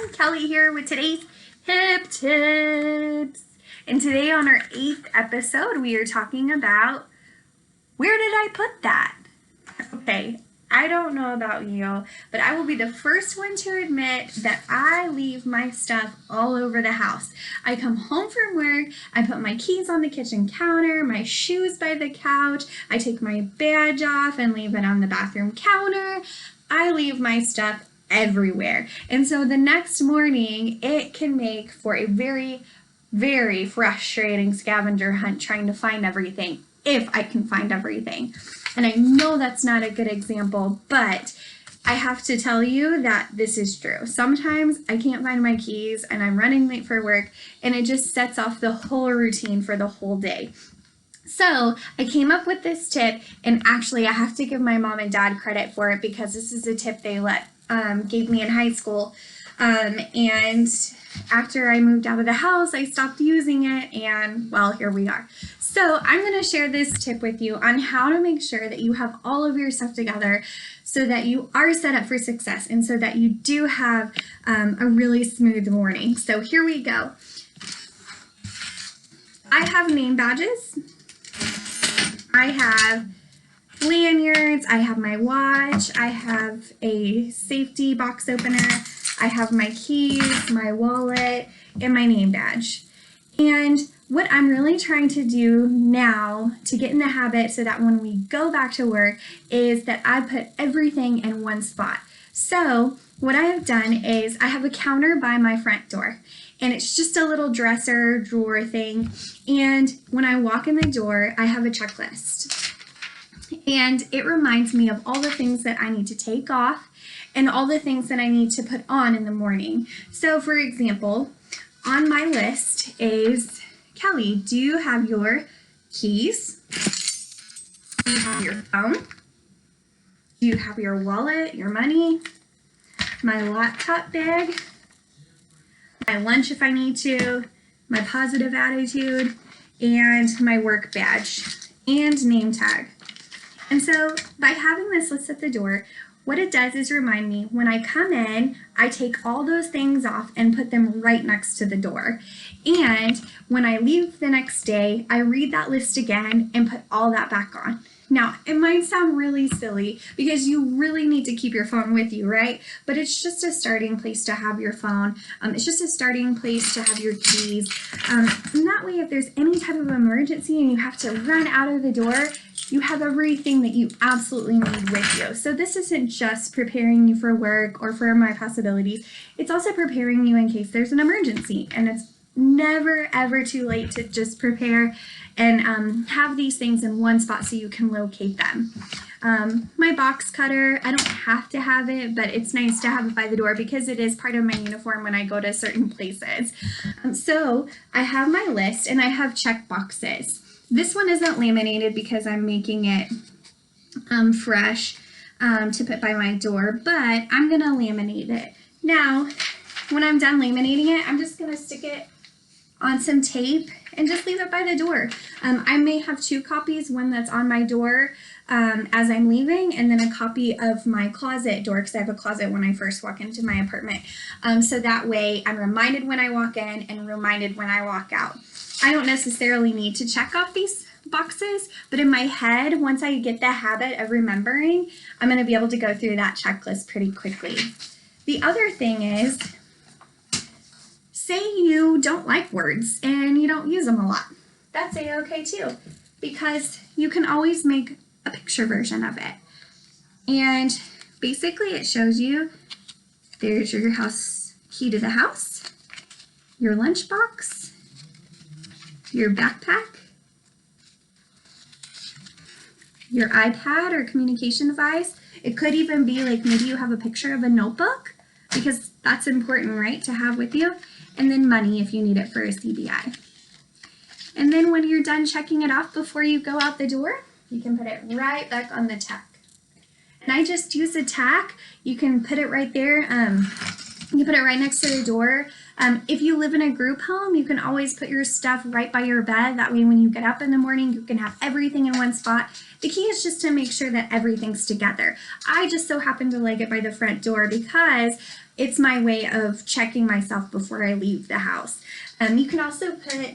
everyone, Kelly here with today's Hip Tips. And today on our 8th episode, we are talking about where did I put that? Okay, I don't know about you, but I will be the first one to admit that I leave my stuff all over the house. I come home from work, I put my keys on the kitchen counter, my shoes by the couch, I take my badge off and leave it on the bathroom counter. I leave my stuff everywhere. And so the next morning, it can make for a very, very frustrating scavenger hunt trying to find everything, if I can find everything. And I know that's not a good example, but I have to tell you that this is true. Sometimes I can't find my keys and I'm running late for work, and it just sets off the whole routine for the whole day. So I came up with this tip, and actually I have to give my mom and dad credit for it because this is a tip they gave me in high school. And after I moved out of the house, I stopped using it, and well, here we are. So I'm going to share this tip with you on how to make sure that you have all of your stuff together so that you are set up for success and so that you do have a really smooth morning. So here we go. I have name badges. I have lanyards, I have my watch, I have a safety box opener, I have my keys, my wallet, and my name badge. And what I'm really trying to do now to get in the habit so that when we go back to work is that I put everything in one spot. So what I have done is I have a counter by my front door, and it's just a little dresser drawer thing. And when I walk in the door, I have a checklist. And it reminds me of all the things that I need to take off and all the things that I need to put on in the morning. So for example, on my list is, Kelly, do you have your keys? Do you have your phone? Do you have your wallet, your money? My laptop bag? My lunch if I need to? My positive attitude? And my work badge and name tag. And so by having this list at the door, what it does is remind me when I come in, I take all those things off and put them right next to the door. And when I leave the next day, I read that list again and put all that back on. Now, it might sound really silly because you really need to keep your phone with you, right? But it's just a starting place to have your phone. It's just a starting place to have your keys. And that way, if there's any type of emergency and you have to run out of the door, you have everything that you absolutely need with you. So this isn't just preparing you for work or for my possibilities. It's also preparing you in case there's an emergency. And it's never, ever too late to just prepare and have these things in one spot so you can locate them. My box cutter, I don't have to have it, but it's nice to have it by the door because it is part of my uniform when I go to certain places. So I have my list and I have check boxes. This one isn't laminated because I'm making it fresh to put by my door, but I'm going to laminate it. Now, when I'm done laminating it, I'm just going to stick it on some tape and just leave it by the door. I may have 2 copies, one that's on my door as I'm leaving, and then a copy of my closet door because I have a closet when I first walk into my apartment. So that way I'm reminded when I walk in and reminded when I walk out. I don't necessarily need to check off these boxes, but in my head, once I get the habit of remembering, I'm going to be able to go through that checklist pretty quickly. The other thing is, say you don't like words and you don't use them a lot. That's okay too, because you can always make a picture version of it. And basically it shows you there's your house key to the house, your lunchbox, your backpack, your iPad or communication device. It could even be like maybe you have a picture of a notebook because that's important, right, to have with you. And then money if you need it for a CBI. And then when you're done checking it off before you go out the door, you can put it right back on the tack. And I just use a tack. You can put it right there. You put it right next to the door. If you live in a group home, you can always put your stuff right by your bed. That way when you get up in the morning, you can have everything in one spot. The key is just to make sure that everything's together. I just so happen to like it by the front door because it's my way of checking myself before I leave the house. You can also put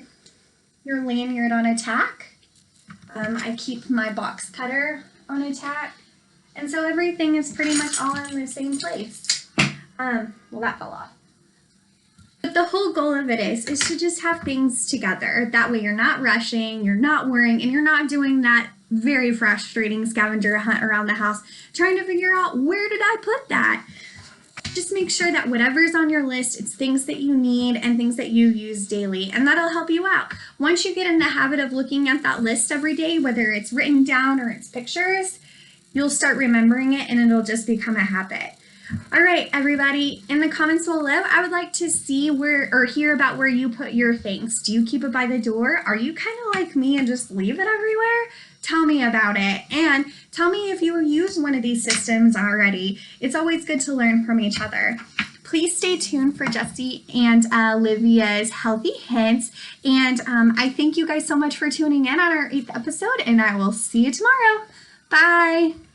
your lanyard on a tack. I keep my box cutter on a tack. And so everything is pretty much all in the same place. Well, that fell off. But the whole goal of it is to just have things together. That way you're not rushing, you're not worrying, and you're not doing that very frustrating scavenger hunt around the house trying to figure out where did I put that. Just make sure that whatever's on your list, it's things that you need and things that you use daily, and that'll help you out. Once you get in the habit of looking at that list every day, whether it's written down or it's pictures, you'll start remembering it and it'll just become a habit. All right, everybody, in the comments below, I would like to see where or hear about where you put your things. Do you keep it by the door? Are you kind of like me and just leave it everywhere? Tell me about it, and tell me if you use one of these systems already. It's always good to learn from each other. Please stay tuned for Jessie and Olivia's Healthy Hints, and I thank you guys so much for tuning in on our 8th episode, and I will see you tomorrow. Bye!